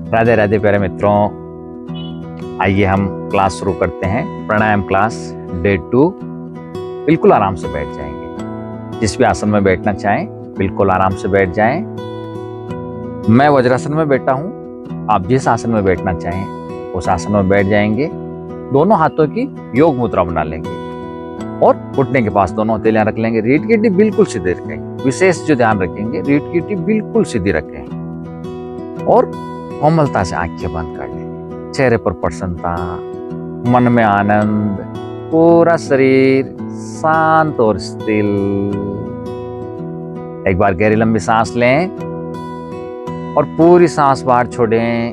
राधे राधे प्यारे मित्रों, आइए हम क्लास शुरू करते हैं। प्राणायाम क्लास डे 2। बिल्कुल आराम से बैठ जाएंगे। जिस भी आसन में बैठना चाहें बिल्कुल आराम से बैठ जाएं। मैं वज्रासन में बैठा हूं, आप जिस आसन में बैठना चाहें उस आसन में बैठ जाएंगे। दोनों हाथों की योग मुद्रा बना लेंगे और घुटने के पास दोनों हथेलियां रख लेंगे। रीढ़ की हड्डी बिल्कुल सीधी रखेंगे। विशेष जो ध्यान रखेंगे, रीढ़ की हड्डी बिल्कुल सीधी रखें और कोमलता से आंखें बंद कर लें। चेहरे पर प्रसन्नता, मन में आनंद, पूरा शरीर शांत और स्थिर। एक बार गहरी लंबी सांस लें और पूरी सांस बाहर छोड़ें।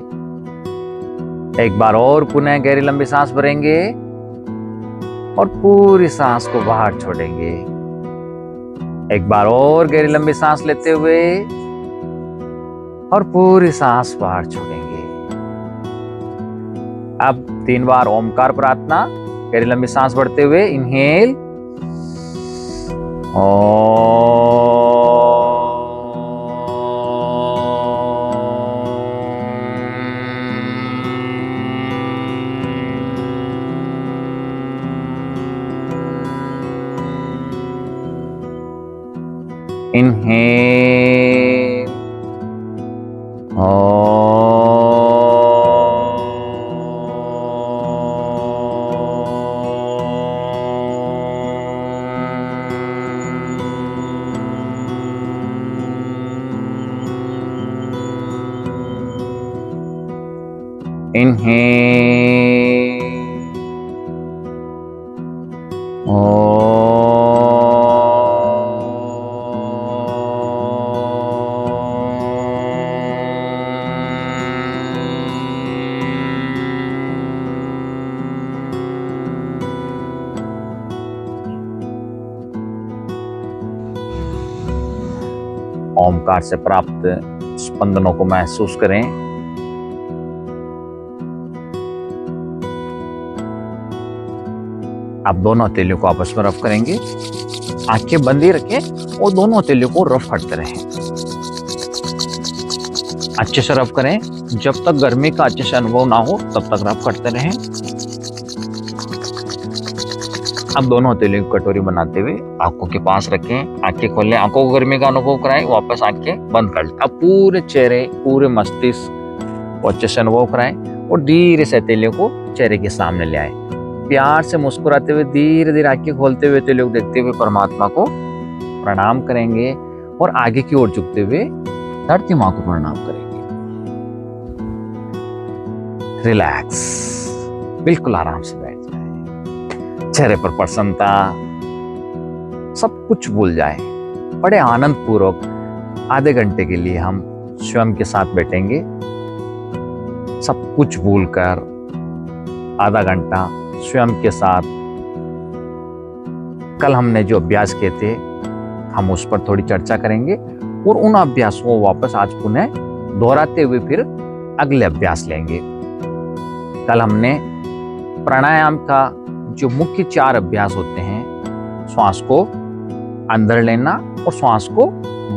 एक बार और पुनः गहरी लंबी सांस भरेंगे और पूरी सांस को बाहर छोड़ेंगे। एक बार और गहरी लंबी सांस लेते हुए और पूरी सांस बाहर छोड़ेंगे। अब 3 बार ओमकार प्रार्थना, गहरी लंबी सांस भरते हुए इनहेल इनहेल ओमकार से प्राप्त स्पंदनों को महसूस करें। आप दोनों हथेलियों को आपस में रफ करेंगे। आंखें बंद ही रखें और दोनों हथेलियों को रफ करते रहें। अच्छे से रफ करें। जब तक गर्मी का अच्छे से अनुभव ना हो तब तक रफ करते रहें। अब दोनों हथेलियों की कटोरी बनाते हुए आंखों के पास रखें। आंखें खोलें, आंखों को गर्मी का अनुभव कराएं, वापस आंखें बंद कर लें। अब पूरे चेहरे, पूरे मस्तिष्क को अच्छे से अनुभव कराएं और धीरे से हथेलियों को चेहरे के सामने ले आए। प्यार से मुस्कुराते हुए धीरे धीरे आंखें खोलते हुए हथेलियों को देखते हुए परमात्मा को प्रणाम करेंगे और आगे की ओर झुकते हुए धरती माँ को प्रणाम करेंगे। रिलैक्स, बिल्कुल आराम से बैठ जाए। चेहरे पर प्रसन्नता, सब कुछ भूल जाए। बड़े आनंद पूर्वक आधे घंटे के लिए हम स्वयं के साथ बैठेंगे। सब कुछ भूलकर आधा घंटा स्वयं के साथ। कल हमने जो अभ्यास किए थे हम उस पर थोड़ी चर्चा करेंगे और उन अभ्यासों को वापस आज पुनः दोहराते हुए फिर अगले अभ्यास लेंगे। कल हमने प्राणायाम का जो मुख्य 4 अभ्यास होते हैं, श्वास को अंदर लेना और श्वास को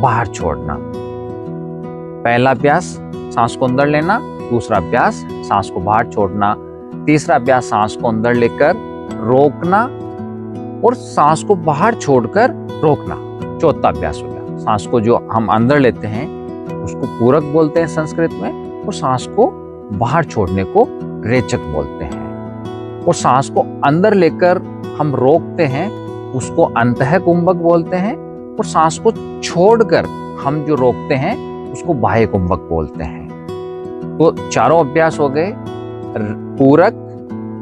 बाहर छोड़ना। पहला अभ्यास सांस को अंदर लेना, दूसरा अभ्यास सांस को बाहर छोड़ना, तीसरा अभ्यास सांस को अंदर लेकर रोकना और सांस को बाहर छोड़कर रोकना। चौथा अभ्यास हो गया। सांस को जो हम अंदर लेते हैं उसको पूरक बोलते हैं संस्कृत में, और सांस को बाहर छोड़ने को रेचक बोलते हैं। और सांस को अंदर लेकर हम रोकते हैं उसको अंतः कुंभक बोलते हैं, और सांस को छोड़कर हम जो रोकते हैं उसको बाह्य कुंभक बोलते हैं। तो चारों अभ्यास हो गए, पूरक,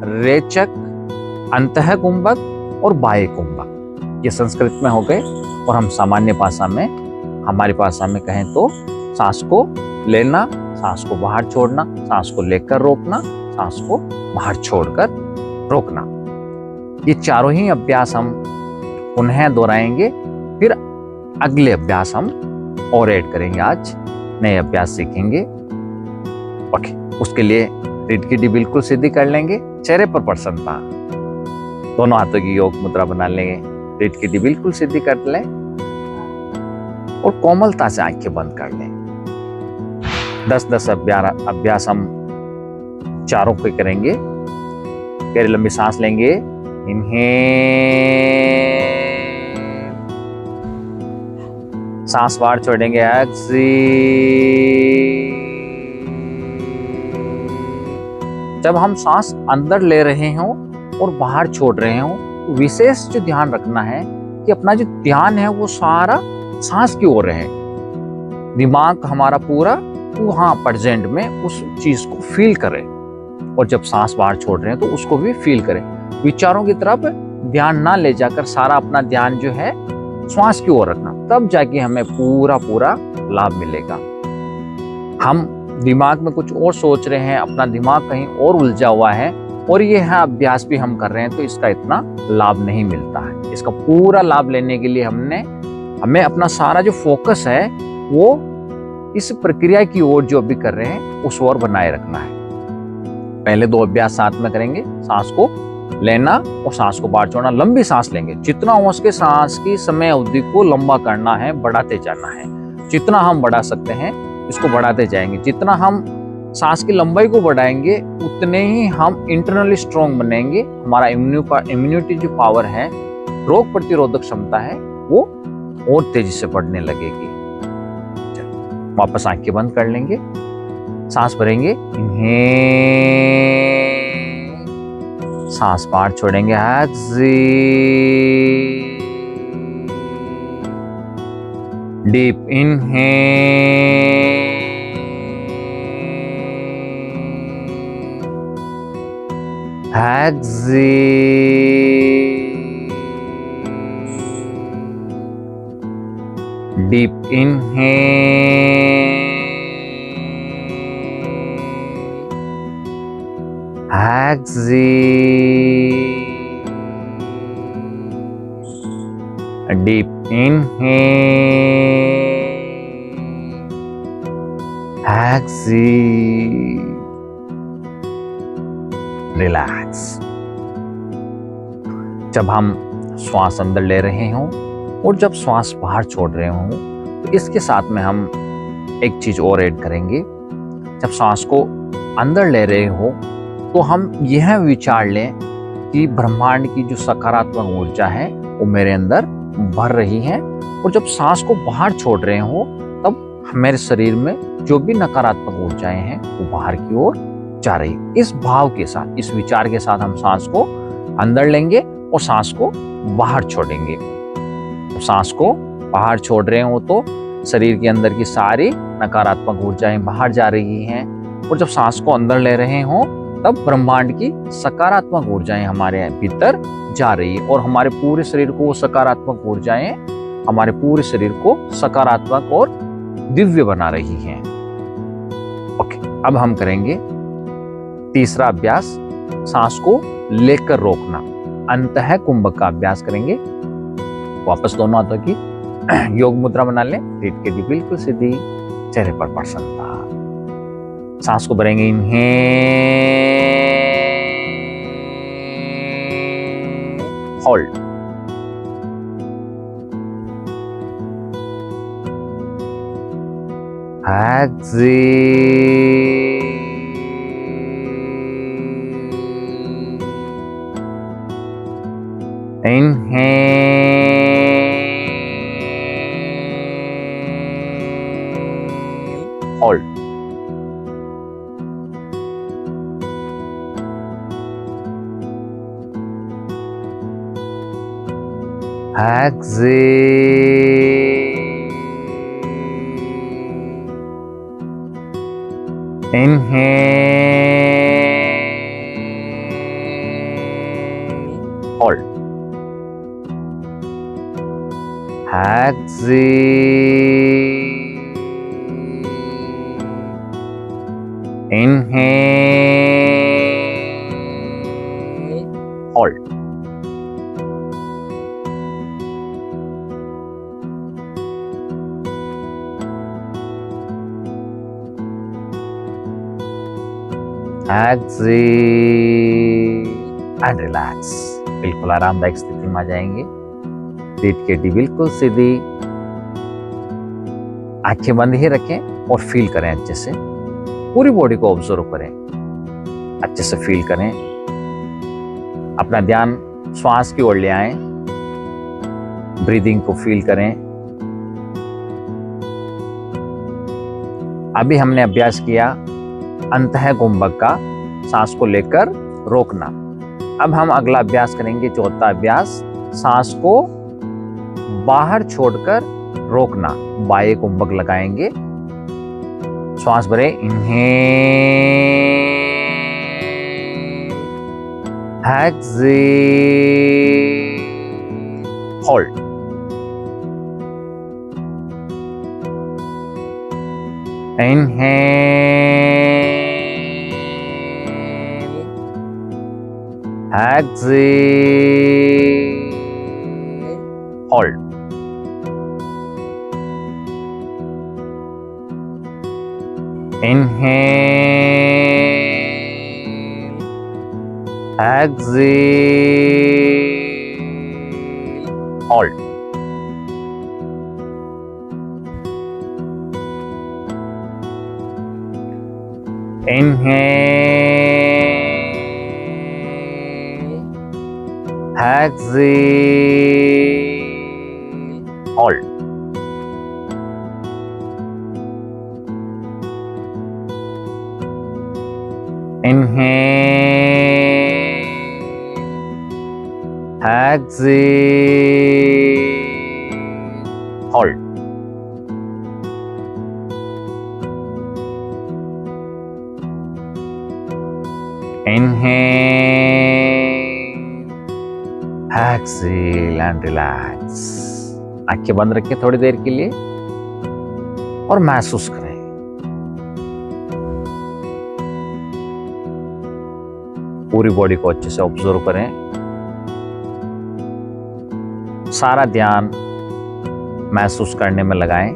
रेचक, अंतः कुंभक और बाह्य कुंभक। ये संस्कृत में हो गए। और हम सामान्य भाषा में, हमारी भाषा में कहें तो सांस को लेना, सांस को बाहर छोड़ना, सांस को लेकर रोकना, सांस को बाहर छोड़कर रोकना। ये चारों ही अभ्यास हम पुनः दोहराएंगे। फिर अगले अभ्यास हम और ऐड करेंगे। आज नए अभ्यास सीखेंगे। ओके, उसके लिए रीढ़ की हड्डी बिल्कुल सीधी कर लेंगे। चेहरे पर प्रसन्नता, दोनों हाथों की योग मुद्रा बना लेंगे। रीढ़ की हड्डी बिल्कुल सीधी कर लें और कोमलता से आंखें बंद कर लें। 10-10 अभ्यास हम चारों पे करेंगे। गहरी लंबी सांस लेंगे, इनहेल, सांस बाहर छोड़ेंगे, एक्सहेल। जब हम सांस अंदर ले रहे हों और बाहर छोड़ रहे हों, तो विशेष जो ध्यान रखना है कि अपना जो ध्यान है वो सारा सांस की ओर रहे। दिमाग हमारा पूरा वहां प्रेजेंट में उस चीज को फील करे, और जब सांस बाहर छोड़ रहे हैं तो उसको भी फील करें। विचारों की तरफ ध्यान ना ले जाकर सारा अपना ध्यान जो है श्वास की ओर रखना, तब जाके हमें पूरा लाभ मिलेगा। हम दिमाग में कुछ और सोच रहे हैं, अपना दिमाग कहीं और उलझा हुआ है, और ये है अभ्यास भी हम कर रहे हैं, तो इसका इतना लाभ नहीं मिलता है। इसका पूरा लाभ लेने के लिए हमें अपना सारा जो फोकस है वो इस प्रक्रिया की ओर जो अभी कर रहे हैं उस ओर बनाए रखना है। पहले 2 अभ्यास साथ में करेंगे, सांस को लेना और सांस को बाहर छोड़ना। लंबी सांस लेंगे, जितना हो सके सांस की समय अवधि को लंबा करना है, बढ़ाते जाना है। जितना हम बढ़ा सकते हैं इसको बढ़ाते जाएंगे। जितना हम सांस की लंबाई को बढ़ाएंगे उतने ही हम इंटरनली स्ट्रॉन्ग बनेंगे। हमारा इम्यूनिटी जो पावर है, रोग प्रतिरोधक क्षमता है, वो और तेजी से बढ़ने लगेगी। वापस आंखें बंद कर लेंगे, सांस भरेंगे, इनहेल, सांस बाहर छोड़ेंगे, exhale, deep inhale, exhale, deep inhale, exhale, deep inhale, exhale, relax. जब हम श्वास अंदर ले रहे हों और जब श्वास बाहर छोड़ रहे हों, तो इसके साथ में हम एक चीज और ऐड करेंगे। जब श्वास को अंदर ले रहे हो तो हम यह विचार लें कि ब्रह्मांड की जो सकारात्मक ऊर्जा है वो मेरे अंदर भर रही है, और जब सांस को बाहर छोड़ रहे हो तब मेरे शरीर में जो भी नकारात्मक ऊर्जाएं हैं वो बाहर की ओर जा रही। इस भाव के साथ, इस विचार के साथ हम सांस को अंदर लेंगे और सांस को बाहर छोड़ेंगे। तो सांस को बाहर छोड़ रहे हो तो शरीर के अंदर की सारी नकारात्मक ऊर्जाएं बाहर जा रही हैं, और जब सांस को अंदर ले रहे हो तब ब्रह्मांड की सकारात्मक ऊर्जाएं हमारे भीतर जा रही है, और हमारे पूरे शरीर को वो सकारात्मक ऊर्जाएं हमारे पूरे शरीर को सकारात्मक और दिव्य बना रही हैं। ओके, अब हम करेंगे तीसरा अभ्यास, सांस को लेकर रोकना। अंतः कुंभक का अभ्यास करेंगे। वापस दोनों हाथों की योग मुद्रा बना लें, पीठ के दी बिल्कुल सीधी, चेहरे पर प्रसन्नता। सांस को भरेंगे, inhale, hold, exhale, inhale, hold, exhale, inhale, hold, exhale, inhale, hold, exhale and relax। बिल्कुल आरामदायक स्थिति में आ जाएंगे, पीठ की हड्डी बिल्कुल सीधी, आंखें बंद ही रखें और फील करें अच्छे से। पूरी बॉडी को ऑब्जर्व करें, अच्छे से फील करें। अपना ध्यान श्वास की ओर ले आएं, ब्रीदिंग को फील करें। अभी हमने अभ्यास किया अंतः कुंभक का, सांस को लेकर रोकना। अब हम अगला अभ्यास करेंगे, चौथा अभ्यास, सांस को बाहर छोड़कर रोकना। बाह्य कुंभक लगाएंगे, श्वास भरे, inhale, exhale, hold. Inhale, exhale, hold. Inhale, exhale, hold. Inhale, exhale, hold. Inhale, exhale, hold. Inhale, exhale and relax. आंखें बंद रखें थोड़ी देर के लिए और महसूस करें। पूरी बॉडी को अच्छे से ऑब्जर्व करें। सारा ध्यान महसूस करने में लगाएं।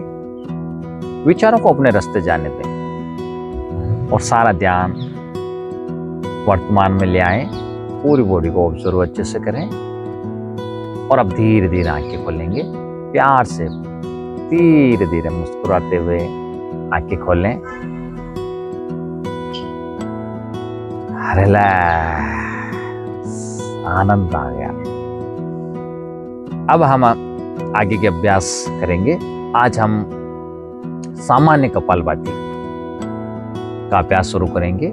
विचारों को अपने रास्ते जाने दें और सारा ध्यान वर्तमान में ले आएं। पूरी बॉडी को ऑब्जर्व अच्छे से करें और अब धीरे धीरे आंखें खोलेंगे। प्यार से धीरे धीरे मुस्कुराते हुए आंखें खोलें। रिलैक्स, आनंद आ गया। अब हम आगे के अभ्यास करेंगे। आज हम सामान्य कपालभाति का अभ्यास शुरू करेंगे।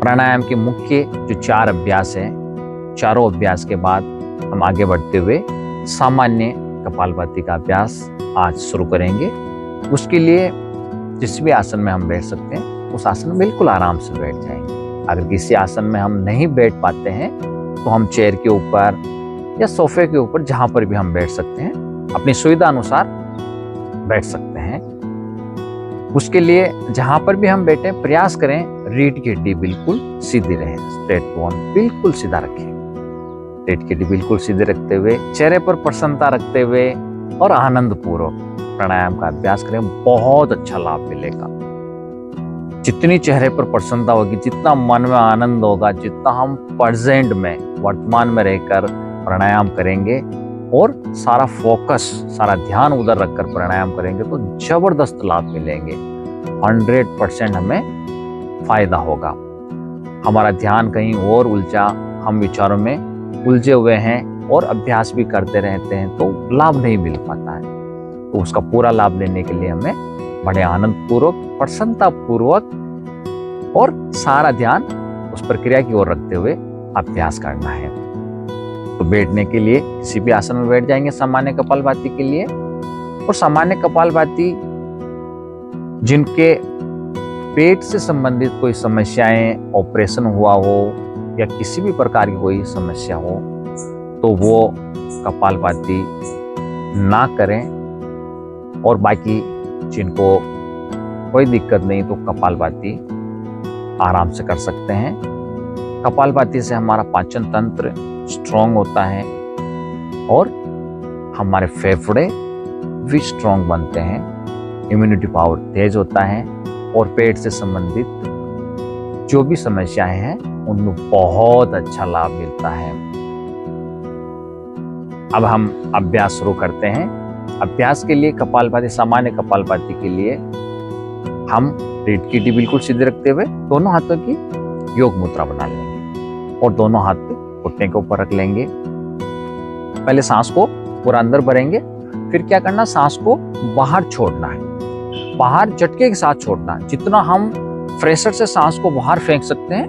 प्राणायाम के मुख्य जो 4 अभ्यास हैं, चारों अभ्यास के बाद हम आगे बढ़ते हुए सामान्य कपालभाति का अभ्यास आज शुरू करेंगे। उसके लिए जिस भी आसन में हम बैठ सकते हैं उस आसन में बिल्कुल आराम से बैठ जाएंगे। अगर किसी आसन में हम नहीं बैठ पाते हैं तो हम चेयर के ऊपर या सोफे के ऊपर, जहां पर भी हम बैठ सकते हैं, अपनी सुविधा अनुसार बैठ सकते हैं। उसके लिए जहां पर भी हम बैठे प्रयास करें रीढ़ की हड्डी बिल्कुल सीधी रहे, स्ट्रेट बोन बिल्कुल सीधा रखें। रीढ़ की हड्डी बिल्कुल सीधे रखते हुए, चेहरे पर प्रसन्नता रखते हुए और आनंद पूर्वक प्राणायाम का अभ्यास करें। बहुत अच्छा लाभ मिलेगा। जितनी चेहरे पर प्रसन्नता होगी, जितना मन में आनंद होगा, जितना हम प्रेजेंट में, वर्तमान में रहकर प्राणायाम करेंगे और सारा फोकस, सारा ध्यान उधर रखकर प्राणायाम करेंगे तो जबरदस्त लाभ मिलेंगे। 100% हमें फायदा होगा। हमारा ध्यान कहीं और उलझा, हम विचारों में उलझे हुए हैं और अभ्यास भी करते रहते हैं तो लाभ नहीं मिल पाता है। तो उसका पूरा लाभ लेने के लिए हमें बड़े आनंद पूर्वक, प्रसन्नता पूर्वक और सारा ध्यान उस प्रक्रिया की ओर रखते हुए अभ्यास करना है। तो बैठने के लिए किसी भी आसन में बैठ जाएंगे सामान्य कपालभाति के लिए। और सामान्य कपालभाति जिनके पेट से संबंधित कोई समस्याएं, ऑपरेशन हुआ हो या किसी भी प्रकार की कोई समस्या हो तो वो कपालभाति ना करें। और बाकी जिनको कोई दिक्कत नहीं तो कपालभाति आराम से कर सकते हैं। कपालभाति से हमारा पाचन तंत्र स्ट्रांग होता है और हमारे फेफड़े भी स्ट्रांग बनते हैं, इम्यूनिटी पावर तेज होता है और पेट से संबंधित जो भी समस्याएं हैं उनमें बहुत अच्छा लाभ मिलता है। अब हम अभ्यास शुरू करते हैं। अभ्यास के लिए कपालभाति, सामान्य कपालभाति के लिए हम रीढ़ की हड्डी बिल्कुल सीधे रखते हुए दोनों हाथों की योग मुद्रा बना लेंगे और दोनों हाथ घुटने के ऊपर रख लेंगे। पहले सांस को पूरा अंदर भरेंगे, फिर क्या करना, सांस को बाहर छोड़ना है, बाहर झटके के साथ छोड़ना है। जितना हम प्रेशर से सांस को बाहर फेंक सकते हैं,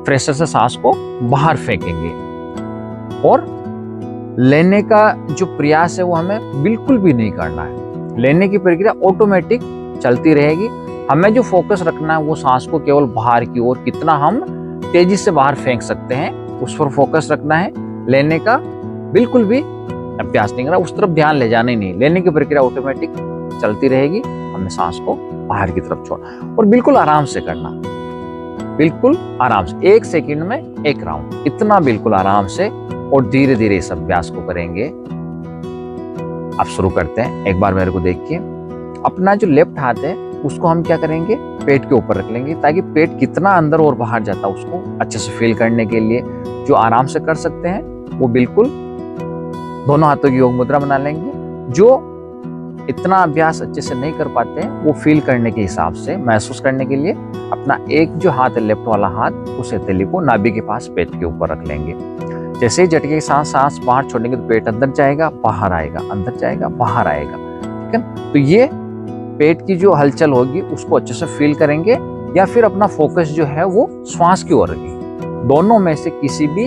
प्रेशर से सांस को बाहर फेंकेंगे। और लेने का जो प्रयास है वो हमें बिल्कुल भी नहीं करना है। लेने की प्रक्रिया ऑटोमेटिक चलती रहेगी। हमें जो फोकस रखना है वो सांस को केवल बाहर की ओर कितना हम तेजी से बाहर फेंक सकते हैं उस पर फोकस रखना है। लेने का बिल्कुल भी अभ्यास नहीं करना, उस तरफ ध्यान ले जाना ही नहीं। लेने की प्रक्रिया ऑटोमेटिक चलती रहेगी, हमें सांस को बाहर की तरफ छोड़ना और बिल्कुल आराम से करना, बिल्कुल आराम से, 1 सेकंड में 1 राउंड, इतना बिल्कुल आराम से और धीरे धीरे इस अभ्यास को करेंगे। अब शुरू करते हैं। एक बार मेरे को देखिए, अपना जो लेफ्ट हाथ है उसको हम क्या करेंगे, पेट के ऊपर रख लेंगे, ताकि पेट कितना अंदर और बाहर जाता है उसको अच्छे से फील करने के लिए। जो आराम से कर सकते हैं वो बिल्कुल दोनों हाथों की योग मुद्रा बना लेंगे। जो इतना अभ्यास अच्छे से नहीं कर पाते हैं वो फील करने के हिसाब से, महसूस करने के लिए अपना एक जो हाथ है लेफ्ट वाला हाथ, उस हथेली को नाभि के पास पेट के ऊपर रख लेंगे। जैसे ही झटके के साथ सांस बाहर छोड़ेंगे तो पेट अंदर जाएगा, बाहर आएगा, अंदर जाएगा, बाहर आएगा। ठीक है, तो ये पेट की जो हलचल होगी उसको अच्छे से फील करेंगे, या फिर अपना फोकस जो है वो श्वास की ओर रखेंगे। दोनों में से किसी भी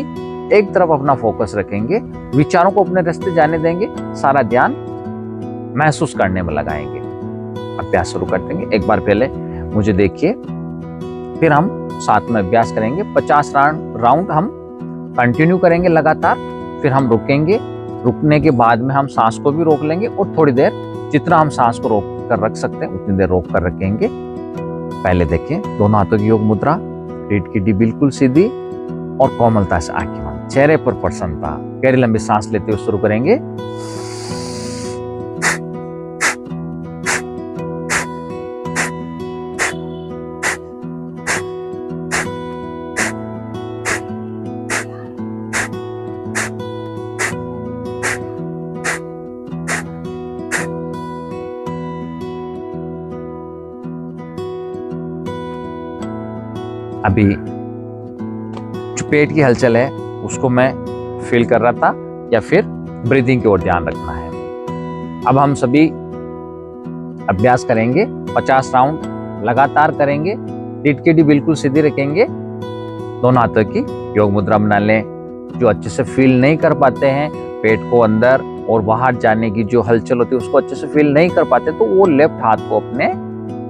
एक तरफ अपना फोकस रखेंगे, विचारों को अपने रास्ते जाने देंगे, सारा ध्यान महसूस करने में लगाएंगे। अभ्यास शुरू कर देंगे। एक बार पहले मुझे देखिए, फिर हम साथ में अभ्यास करेंगे। 50 राउंड हम कंटिन्यू करेंगे लगातार, फिर हम रुकेंगे। रुकने के बाद में हम सांस को भी रोक लेंगे और थोड़ी देर जितना हम सांस को रोक कर रख सकते हैं उतनी देर रोक कर रखेंगे। पहले देखिए, दोनों हाथों की योग मुद्रा, रीढ़ की हड्डी बिल्कुल सीधी और कोमलता से आंखें बंद, चेहरे पर प्रसन्नता। गहरी लंबी सांस लेते हुए शुरू करेंगे। अभी जो पेट की हलचल है उसको मैं फील कर रहा था, या फिर ब्रीदिंग की ओर ध्यान रखना है। अब हम सभी अभ्यास करेंगे, 50 राउंड लगातार करेंगे। रीढ़ की हड्डी बिल्कुल सीधी रखेंगे, दोनों हाथों की योग मुद्रा बना लें। जो अच्छे से फील नहीं कर पाते हैं, पेट को अंदर और बाहर जाने की जो हलचल होती है उसको अच्छे से फील नहीं कर पाते, तो वो लेफ्ट हाथ को अपने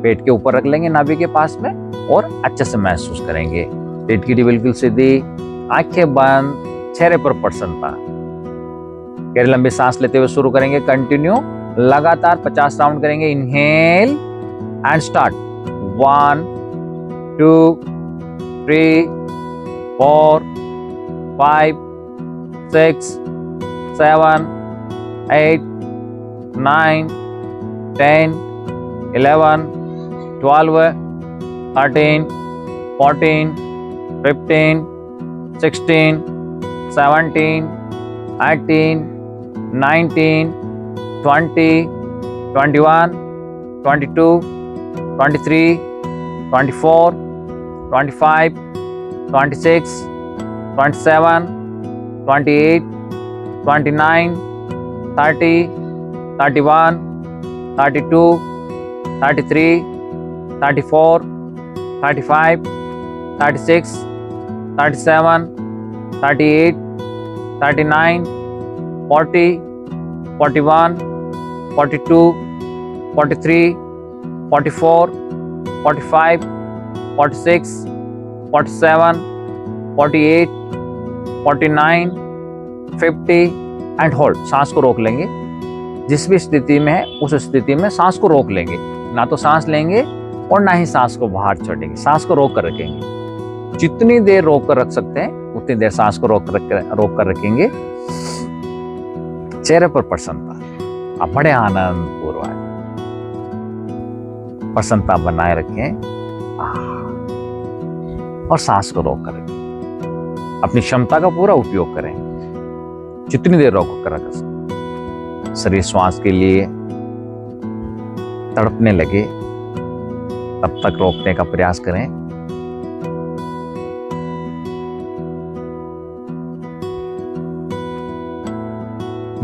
पेट के ऊपर रख लेंगे नाभि के पास में और अच्छे से महसूस करेंगे। रीढ़ की हड्डी बिल्कुल सीधी, आंखें बंद, चेहरे पर प्रसन्नता। गहरी लंबी सांस लेते हुए शुरू करेंगे। कंटिन्यू लगातार 50 राउंड करेंगे। Inhale and start. 1 2 3 4 5 6 7 8 9 10 11 12 13 14 15 16 17 18 19 20 21 22 23 24 25 26 27 28 29 30 31 32 33 34 35 36 37 38 39 40 41 42 43 44 45 46 47 48 49 50 and hold. सांस को रोक लेंगे। जिस भी स्थिति में है उस स्थिति में सांस को रोक लेंगे, ना तो सांस लेंगे और ना ही सांस को बाहर छोड़ेंगे। सांस को रोक कर रखेंगे। जितनी देर रोक कर रख सकते हैं उतनी देर सांस को रोक कर रखेंगे। चेहरे पर प्रसन्नता, आप बड़े आनंद पूर्वक प्रसन्नता बनाए रखें और सांस को रोक कर रखें। अपनी क्षमता का पूरा उपयोग करें, जितनी देर रोक कर रख सकते। शरीर श्वास के लिए तड़पने लगे, तब तक रोकने का प्रयास करें।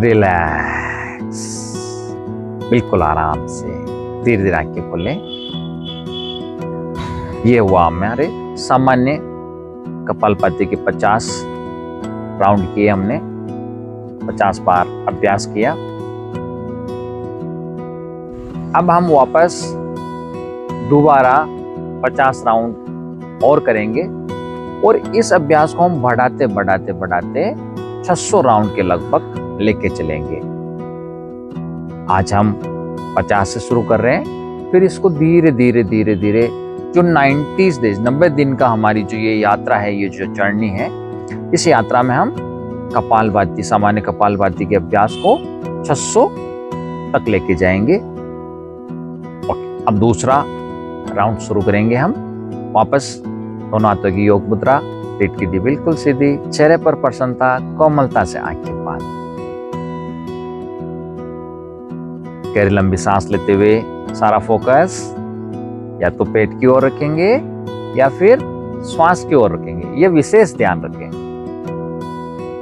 रिलैक्स, बिल्कुल आराम से धीरे धीरे आंखें खोलें। ये हुआ हमारे सामान्य कपालभाति के 50 राउंड किए हमने, 50 बार अभ्यास किया। अब हम वापस दोबारा 50 राउंड और करेंगे और इस अभ्यास को हम बढ़ाते बढ़ाते बढ़ाते 600 राउंड के लगभग लेके चलेंगे। आज हम 50 से शुरू कर रहे हैं, फिर इसको धीरे धीरे धीरे धीरे जो 90 डेज 90 दिन का हमारी जो ये यात्रा है, ये जो जर्नी है, इस यात्रा में हम कपालभाति, सामान्य कपालभाति के अभ्यास को 600 तक लेके जाएंगे। अब दूसरा राउंड शुरू करेंगे हम। वापस दोनों हाथों की योग मुद्रा, पीठ की दी बिल्कुल सीधी, चेहरे पर प्रसन्नता, कोमलता से आंखें बंद। गहरी लंबी सांस लेते हुए सारा फोकस या तो पेट की ओर रखेंगे या फिर श्वास की ओर रखेंगे, ये विशेष ध्यान रखें,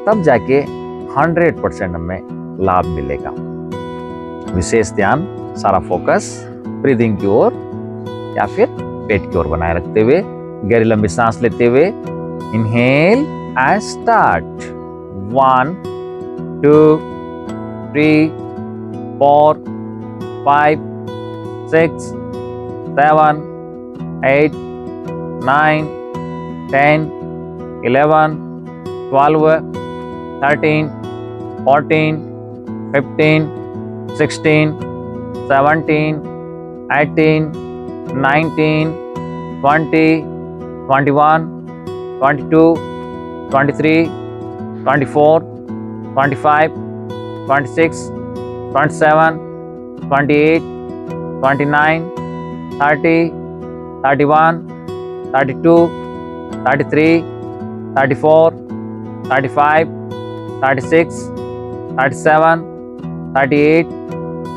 तब जाके 100% हमें लाभ मिलेगा। विशेष ध्यान, सारा फोकस ब्रीदिंग की ओर या फिर पेट की ओर बनाए रखते हुए गहरी लंबी सांस लेते हुए inhale and start. 1 2 3 4 5 6 7 8 9 10 11 12 13 14 15 16 17 18 19 20 21 22 23 24 25 26 27 28 29 30 31 32 33 34 35 36 37 38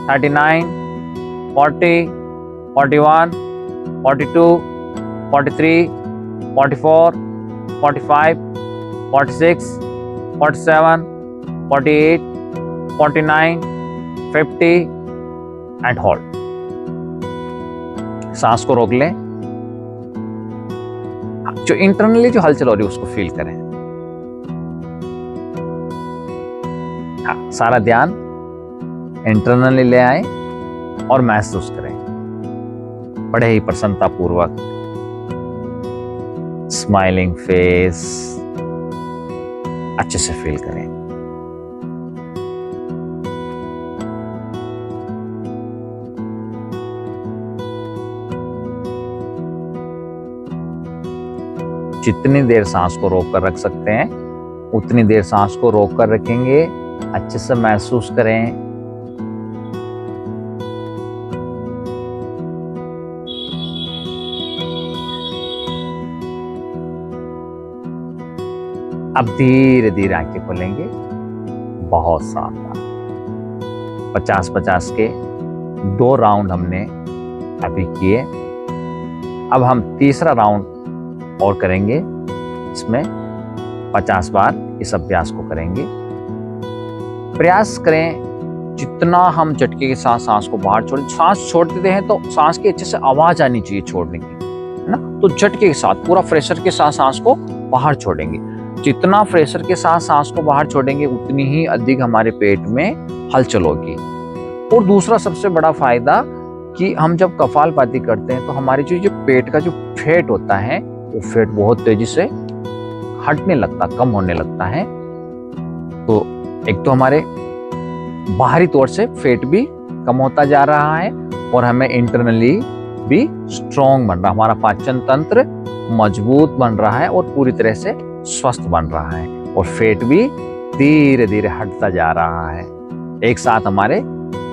39 40 41 42 43 44 45 46 47 48 49 50 and hold. सांस को रोक लें। जो इंटरनली जो हलचल हो रही है उसको फील करें। हाँ, सारा ध्यान इंटरनली ले आए और महसूस करें बड़े ही प्रसन्नता पूर्वक, स्माइलिंग फेस अच्छे से फील करें। जितनी देर सांस को रोक कर रख सकते हैं उतनी देर सांस को रोक कर रखेंगे। अच्छे से महसूस करें। अब धीरे धीरे आंखें खोलेंगे। बहुत शानदार। 50-50 के 2 राउंड हमने अभी किए। अब हम तीसरा राउंड और करेंगे। इसमें 50 बार इस अभ्यास को करेंगे। प्रयास करें जितना हम झटके के साथ सांस को बाहर छोड़ें। सांस छोड़ते हैं तो सांस की अच्छे से आवाज आनी चाहिए छोड़ने की, है ना। तो झटके के साथ पूरा प्रेशर के साथ सांस को बाहर छोड़ेंगे। जितना प्रेशर के साथ सांस को बाहर छोड़ेंगे उतनी ही अधिक हमारे पेट में हलचल होगी। और दूसरा सबसे बड़ा फायदा कि हम जब कपालभाति करते हैं तो हमारी जो पेट का जो फैट होता है वो फैट बहुत तेजी से हटने लगता, कम होने लगता है। तो एक तो हमारे बाहरी तौर से फैट भी कम होता जा रहा है और हमें इंटरनली भी स्ट्रॉन्ग बन रहा, हमारा पाचन तंत्र मजबूत बन रहा है और पूरी तरह से स्वस्थ बन रहा है और फैट भी धीरे धीरे हटता जा रहा है। एक साथ हमारे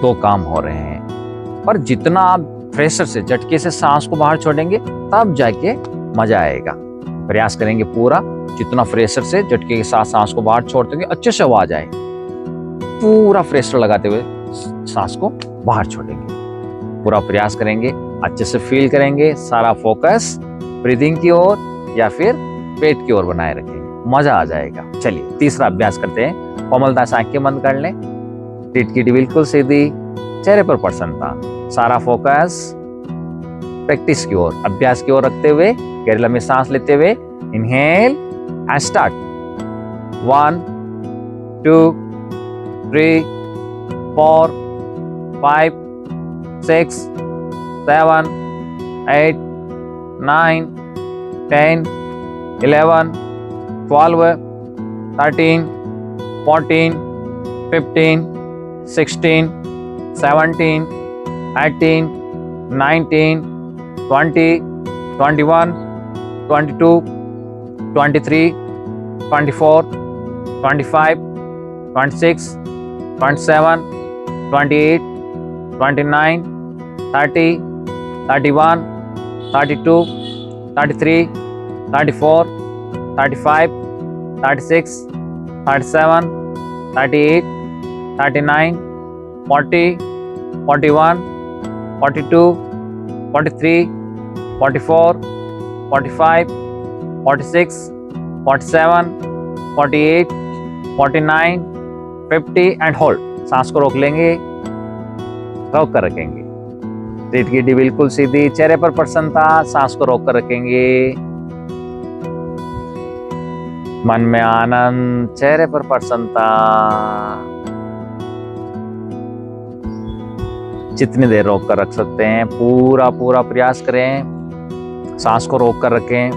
2 काम हो रहे हैं। पर जितना आप प्रेशर से, झटके से सांस को बाहर छोड़ेंगे तब जाके मजा आएगा। प्रयास करेंगे पूरा, जितना प्रेशर से झटके के साथ सांस को बाहर छोड़ते हैं अच्छे से आवाज आए। पूरा प्रेशर लगाते हुए सांस को बाहर छोड़ेंगे। पूरा प्रयास करेंगे। अच्छे से फील करेंगे, सारा फोकस ब्रीदिंग की ओर या फिर पेट की ओर बनाए रखेंगे, मजा आ जाएगा। चलिए तीसरा अभ्यास करते हैं। कोमलता से आंखें बंद कर लें, पीठ की बिल्कुल सीधी, चेहरे पर प्रसन्नता, सारा फोकस प्रैक्टिस की ओर, अभ्यास की ओर रखते हुए गहरी लंबी सांस लेते हुए inhale and start. 1 2 3 4 5 6 7 8 9 10 11 12 13 14 15 16 17 18 19 20 21 22 23 24 25 26 27 28 29 30 31 32 33 34 35 36 37 38 39 40 41 42 43 44 45 46 47 48 49 50 and hold. सांस को रोक लेंगे, रोक कर रखेंगे, पीठ की बिल्कुल सीधी, चेहरे पर प्रसन्नता, सांस को रोक कर रखेंगे, मन में आनंद, चेहरे पर प्रसन्नता। जितनी देर रोक कर रख सकते हैं पूरा पूरा प्रयास करें। सांस को रोक कर रखें।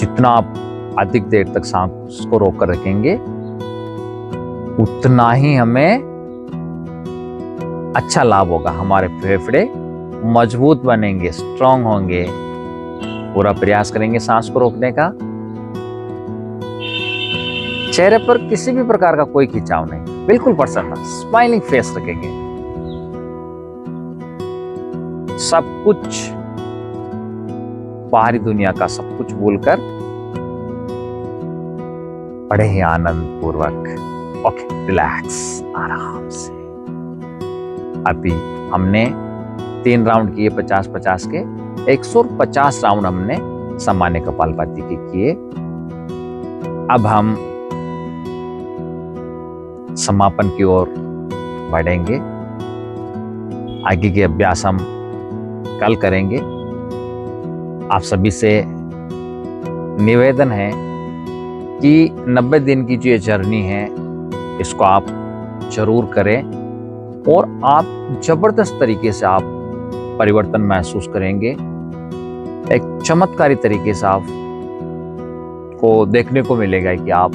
जितना आप अधिक देर तक सांस को रोक कर रखेंगे उतना ही हमें अच्छा लाभ होगा, हमारे फेफड़े मजबूत बनेंगे, स्ट्रांग होंगे। पूरा प्रयास करेंगे सांस को रोकने का। चेहरे पर किसी भी प्रकार का कोई खिंचाव नहीं, बिल्कुल प्रसन्न, स्माइलिंग फेस रखेंगे। सब कुछ बाहरी दुनिया का सब कुछ भूलकर बड़े ही आनंद पूर्वक ओके रिलैक्स आराम से। अभी हमने 3 राउंड किए 50-50 के, 150 राउंड हमने सामान्य कपालभाति के किए। अब हम समापन की ओर बढ़ेंगे। आगे के अभ्यास हम कल करेंगे। आप सभी से निवेदन है कि 90 दिन की जो ये जर्नी है इसको आप जरूर करें और आप जबरदस्त तरीके से आप परिवर्तन महसूस करेंगे। एक चमत्कारी तरीके से आप को देखने को मिलेगा कि आप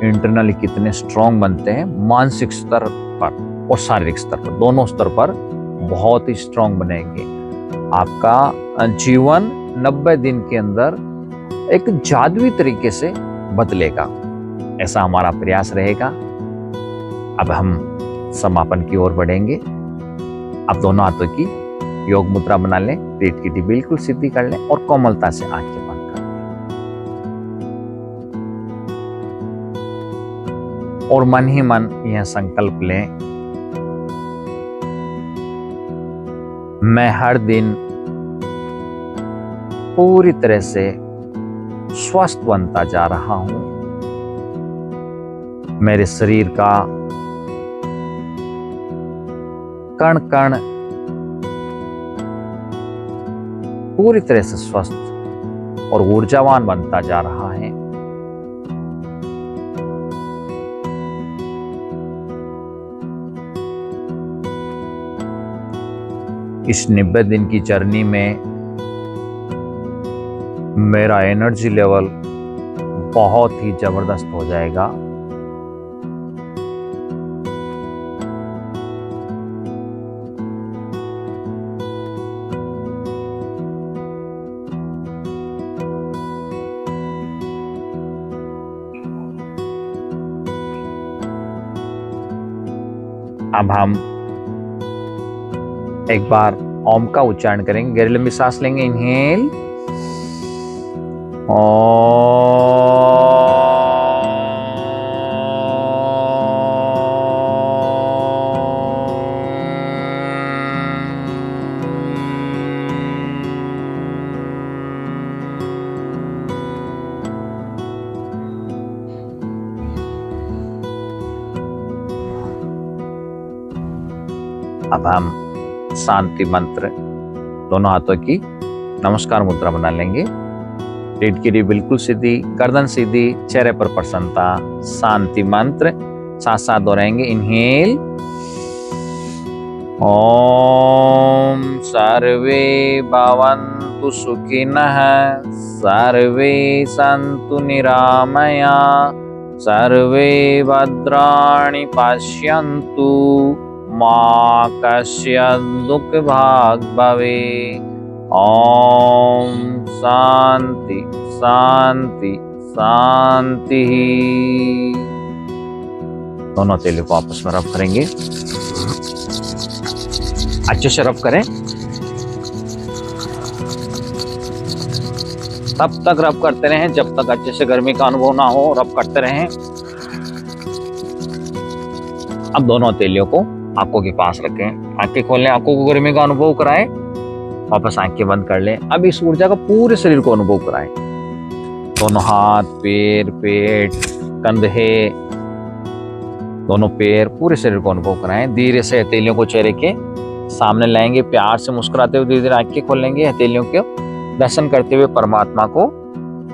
इंटरनली कितने स्ट्रांग बनते हैं, मानसिक स्तर पर और शारीरिक स्तर पर, दोनों स्तर पर बहुत ही स्ट्रांग बनेंगे। आपका जीवन 90 दिन के अंदर एक जादुई तरीके से बदलेगा, ऐसा हमारा प्रयास रहेगा। अब हम समापन की ओर बढ़ेंगे। अब दोनों हाथों की योग मुद्रा बना लें, पीठ की बिल्कुल सीधी कर लें और कोमलता से आंखें बंद कर लें और मन ही मन यह संकल्प लें, मैं हर दिन पूरी तरह से स्वस्थ बनता जा रहा हूं। मेरे शरीर का कण कण पूरी तरह से स्वस्थ और ऊर्जावान बनता जा रहा है। इस 90 दिन की जर्नी में मेरा एनर्जी लेवल बहुत ही जबरदस्त हो जाएगा। अब हम एक बार ओम का उच्चारण करेंगे, गहरी लंबी सांस लेंगे, इनहेल अब हम शांति मंत्र दोनों हाथों की नमस्कार मुद्रा बना लेंगे। रीढ़ की रीढ़ बिल्कुल सीधी, गर्दन सीधी, चेहरे पर प्रसन्नता। शांति मंत्र साथ साथ दोहराएंगे। इनहेल, ओम सर्वे भवन्तु सुखिनः, सर्वे सन्तु निरामया, सर्वे भद्राणि पश्यन्तु, मा कश्चित् दुःखभाग् भवेत्। ओम शांति शांति शांति। दोनों हथेलियों को आपस में रब करेंगे। अच्छे से रब करें। तब तक रब करते रहें जब तक अच्छे से गर्मी का अनुभव ना हो। रब करते रहें। अब दोनों हथेलियों को आंखों के पास रखें। आंखें खोलें, आंखों को गर्मी का अनुभव कराएं। वापस आंखें बंद कर लें। अब इस ऊर्जा का पूरे शरीर को अनुभव कराएं। दोनों हाथ, पैर, पेट, कंधे, दोनों पैर, पूरे शरीर को अनुभव कराएं। धीरे से हथेलियों को चेहरे के सामने लाएंगे। प्यार से मुस्कुराते हुए धीरे धीरे आंखें खोल लेंगे। हथेलियों के दर्शन करते हुए परमात्मा को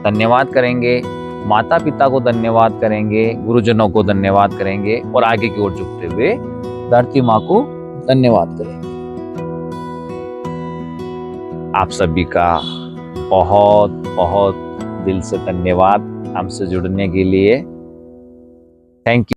धन्यवाद करेंगे। माता पिता को धन्यवाद करेंगे। गुरुजनों को धन्यवाद करेंगे और आगे की ओर झुकते हुए धरती माँ को धन्यवाद करेंगे। आप सभी का बहुत बहुत दिल से धन्यवाद हमसे जुड़ने के लिए। Thank you.